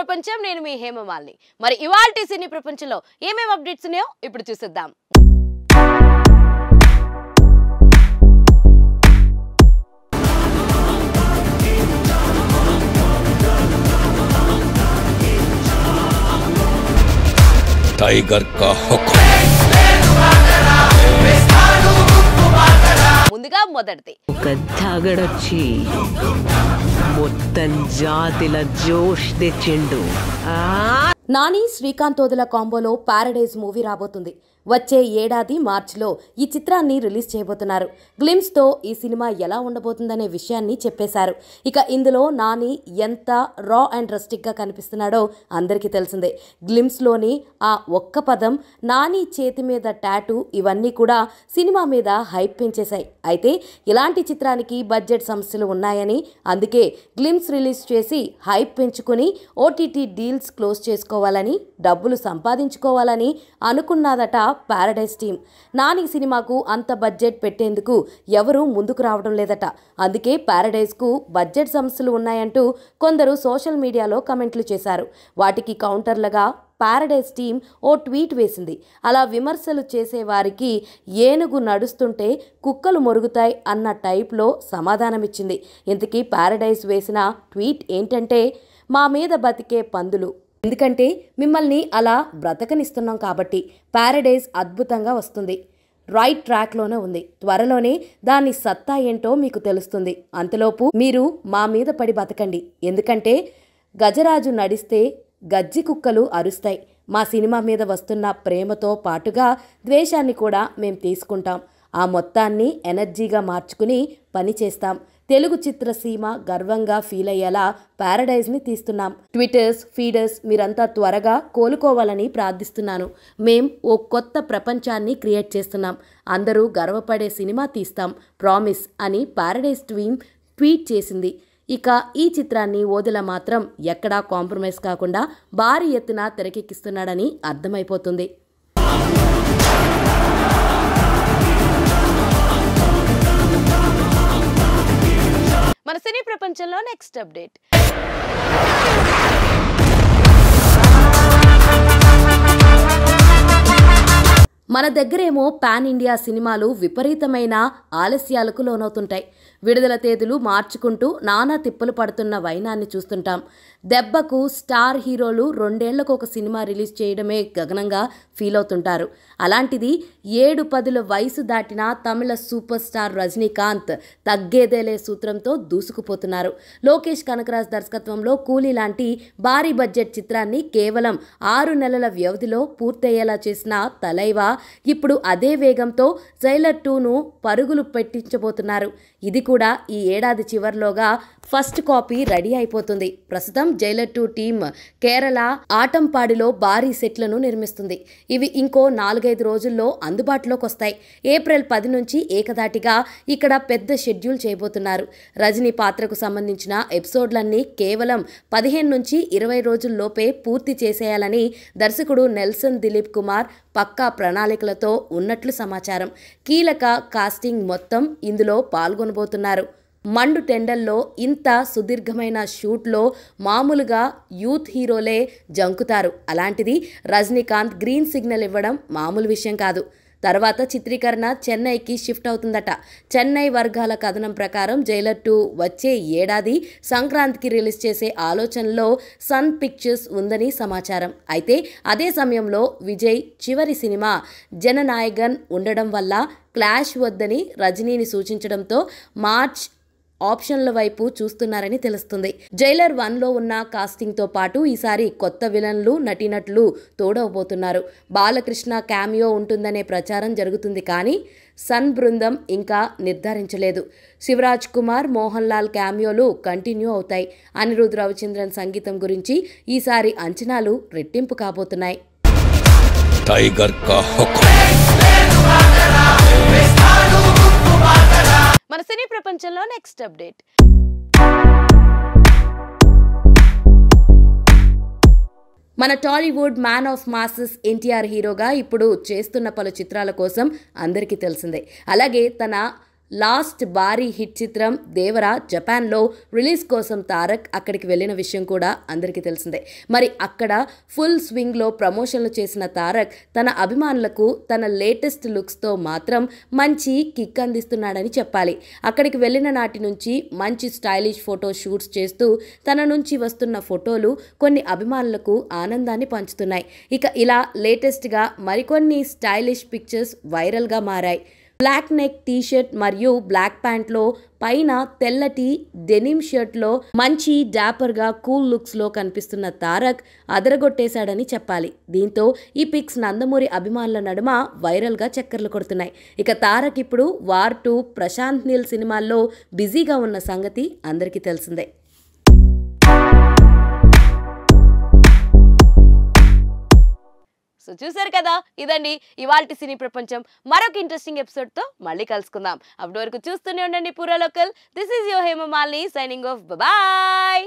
ప్రపంచం నేను మీ హేమమాలిని. మరి ఇవాల్టి సినీ ప్రపంచంలో ఏమేం అప్డేట్స్ ఉన్నాయో ఇప్పుడు చూసేద్దాం. టైగర్ కా హుకుం. ముందుగా మొదటిది ఒక తాగడొచ్చి మొత్తం జాతిల జోష్ తెచ్చిండు. నాని శ్రీకాంతోదుల కాంబోలో పారడైజ్ మూవీ రాబోతుంది. వచ్చే ఏడాది మార్చిలో ఈ చిత్రాన్ని రిలీజ్ చేయబోతున్నారు. గ్లిమ్స్తో ఈ సినిమా ఎలా ఉండబోతుందనే విషయాన్ని చెప్పేశారు. ఇక ఇందులో నాని ఎంత రా అండ్ రస్టిక్గా కనిపిస్తున్నాడో అందరికీ తెలిసిందే. గ్లిమ్స్లోని ఆ ఒక్క పదం, నాని చేతి మీద టాటూ, ఇవన్నీ కూడా సినిమా మీద హైప్ పెంచేశాయి. అయితే ఇలాంటి చిత్రానికి బడ్జెట్ సమస్యలు ఉన్నాయని, అందుకే గ్లిమ్స్ రిలీజ్ చేసి హైప్ పెంచుకుని ఓటీటీ డీల్స్ క్లోజ్ చేసుకోవాలని, డబ్బులు సంపాదించుకోవాలని అనుకున్నదట పారడైజ్ టీమ్. నాని సినిమాకు అంత బడ్జెట్ పెట్టేందుకు ఎవరూ ముందుకు రావడం లేదట. అందుకే పారడైజ్కు బడ్జెట్ సమస్యలు ఉన్నాయంటూ కొందరు సోషల్ మీడియాలో కమెంట్లు చేశారు. వాటికి కౌంటర్లుగా పారడైజ్ టీమ్ ఓ ట్వీట్ వేసింది. అలా విమర్శలు చేసేవారికి ఏనుగు నడుస్తుంటే కుక్కలు మొరుగుతాయి అన్న టైప్లో సమాధానమిచ్చింది. ఇంతకీ పారడైజ్ వేసిన ట్వీట్ ఏంటంటే, మా మీద బతికే పందులు, ఎందుకంటే మిమ్మల్ని అలా బ్రతకనిస్తున్నాం కాబట్టి పారడైజ్ అద్భుతంగా వస్తుంది. రైట్ ట్రాక్లోనే ఉంది. త్వరలోనే దాని సత్తా ఏంటో మీకు తెలుస్తుంది. అంతలోపు మీరు మా మీద పడి బతకండి. ఎందుకంటే గజరాజు నడిస్తే గజ్జి కుక్కలు అరుస్తాయి. మా సినిమా మీద వస్తున్న ప్రేమతో పాటుగా ద్వేషాన్ని కూడా మేం తీసుకుంటాం. ఆ మొత్తాన్ని ఎనర్జీగా మార్చుకుని పని చేస్తాం. తెలుగు చిత్రసీమ గర్వంగా ఫీల్ అయ్యేలా పారడైజ్ని తీస్తున్నాం. ట్విట్టర్స్, ఫీడర్స్ మీరంతా త్వరగా కోలుకోవాలని ప్రార్థిస్తున్నాను. మేం ఓ కొత్త ప్రపంచాన్ని క్రియేట్ చేస్తున్నాం. అందరూ గర్వపడే సినిమా తీస్తాం, ప్రామిస్ అని పారడైజ్ టీమ్ ట్వీట్ చేసింది. ఇక ఈ చిత్రాన్ని ఓదెల మాత్రం ఎక్కడా కాంప్రమైజ్ కాకుండా భారీ ఎత్తున తెరకెక్కిస్తున్నాడని అర్థమైపోతుంది. మన సినీ ప్రపంచంలో నెక్స్ట్ అప్డేట్. మన దగ్గరేమో పాన్ ఇండియా సినిమాలు విపరీతమైన ఆలస్యాలకు లోనవుతుంటాయి. విడుదల తేదీలు మార్చుకుంటూ నానా తిప్పలు పడుతున్న వైనాన్ని చూస్తుంటాం. దెబ్బకు స్టార్ హీరోలు 2 ఏళ్లకు ఒక సినిమా రిలీజ్ చేయడమే గగనంగా ఫీల్ అవుతుంటారు. అలాంటిది 7-10 వయసు దాటిన తమిళ సూపర్ స్టార్ రజనీకాంత్ తగ్గేదేలే సూత్రంతో దూసుకుపోతున్నారు. లోకేష్ కనకరాజ్ దర్శకత్వంలో కూలీ లాంటి భారీ బడ్జెట్ చిత్రాన్ని కేవలం 6 నెలల వ్యవధిలో పూర్తయ్యేలా చేసిన తలైవా ఇప్పుడు అదే వేగంతో జైలర్ 2ను పరుగులు పెట్టించబోతున్నారు. ఇది కూడా ఈ ఏడాది చివర్లోగా ఫస్ట్ కాపీ రెడీ అయిపోతుంది. ప్రస్తుతం జైలర్ 2 టీమ్ కేరళ ఆటంపాడిలో భారీ సెట్లను నిర్మిస్తుంది. ఇవి ఇంకో 4-5 రోజుల్లో అందుబాటులోకి వస్తాయి. ఏప్రిల్ 10 నుంచి ఏకదాటిగా ఇక్కడ పెద్ద షెడ్యూల్ చేయబోతున్నారు. రజనీ పాత్రకు సంబంధించిన ఎపిసోడ్లన్నీ కేవలం 15 నుంచి 20 రోజుల్లోపే పూర్తి చేసేయాలని దర్శకుడు నెల్సన్ దిలీప్ కుమార్ పక్కా ప్రణాళికలతో ఉన్నట్లు సమాచారం. కీలక కాస్టింగ్ మొత్తం ఇందులో పాల్గొనబోతున్నారు. మండు టెండల్లో ఇంత సుదీర్ఘమైన షూట్లో మామూలుగా యూత్ హీరోలే జంకుతారు. అలాంటిది రజనీకాంత్ గ్రీన్ సిగ్నల్ ఇవ్వడం మామూలు విషయం కాదు. తర్వాత చిత్రీకరణ చెన్నైకి షిఫ్ట్ అవుతుందట. చెన్నై వర్గాల కథనం ప్రకారం జైలర్ 2 వచ్చే ఏడాది సంక్రాంతికి రిలీజ్ చేసే ఆలోచనలో సన్ పిక్చర్స్ ఉందని సమాచారం. అయితే అదే సమయంలో విజయ్ చివరి సినిమా జననాయగన్ ఉండడం వల్ల క్లాష్ వద్దని రజనీని సూచించడంతో మార్చ్ ఆప్షన్ల వైపు చూస్తున్నారని తెలుస్తుంది. జైలర్ 1లో ఉన్న కాస్టింగ్తో పాటు ఈసారి కొత్త విలన్లు, నటీనటులు తోడవబోతున్నారు. బాలకృష్ణ క్యామియో ఉంటుందనే ప్రచారం జరుగుతుంది. కానీ సన్ బృందం ఇంకా నిర్ధారించలేదు. శివరాజ్ కుమార్, మోహన్ లాల్ క్యామియోలు కంటిన్యూ అవుతాయి. అనిరుద్ రవిచంద్రన్ సంగీతం గురించి ఈసారి అంచనాలు రెట్టింపు కాబోతున్నాయి. టైగర్ కా హుకుం. మన సినీ ప్రపంచంలో నెక్స్ట్ అప్డేట్. మన Tollywood man of masses NTR హీరోగా ఇప్పుడు చేస్తున్న పలు చిత్రాల కోసం అందరికీ తెలిసిందే. అలాగే తన లాస్ట్ భారీ హిట్ చిత్రం దేవర జపాన్లో రిలీజ్ కోసం తారక్ అక్కడికి వెళ్ళిన విషయం కూడా అందరికీ తెలిసిందే. మరి అక్కడ ఫుల్ స్వింగ్లో ప్రమోషన్లు చేసిన తారక్ తన అభిమానులకు తన లేటెస్ట్ లుక్స్తో మాత్రం మంచి కిక్ అందిస్తున్నాడని చెప్పాలి. అక్కడికి వెళ్ళిన నాటి నుంచి మంచి స్టైలిష్ ఫోటో షూట్స్ చేస్తూ తన నుంచి వస్తున్న ఫోటోలు కొన్ని అభిమానులకు ఆనందాన్ని పంచుతున్నాయి. ఇక ఇలా లేటెస్ట్గా మరికొన్ని స్టైలిష్ పిక్చర్స్ వైరల్గా మారాయి. బ్లాక్ నెక్ టీ షర్ట్ మరియు బ్లాక్ ప్యాంట్లో పైన తెల్లటి డెనిమ్ షర్ట్లో మంచి డాపర్గా కూల్ లుక్స్లో కనిపిస్తున్న తారక్ అదరగొట్టేశాడని చెప్పాలి. దీంతో ఈ పిక్స్ నందమూరి అభిమానుల నడుమ వైరల్గా చక్కర్లు కొడుతున్నాయి. ఇక తారక్ ఇప్పుడు వార్ 2, ప్రశాంత్ నీల్ సినిమాల్లో బిజీగా ఉన్న సంగతి అందరికీ తెలిసిందే. సో చూసారు కదా, ఇదండి ఇవాల్టి సినీ ప్రపంచం. మరొక ఇంట్రెస్టింగ్ ఎపిసోడ్తో మళ్ళీ కలుసుకుందాం. అప్పటి వరకు చూస్తూనే ఉండండి పూరా local. This is your Hemamalini signing off. Bye.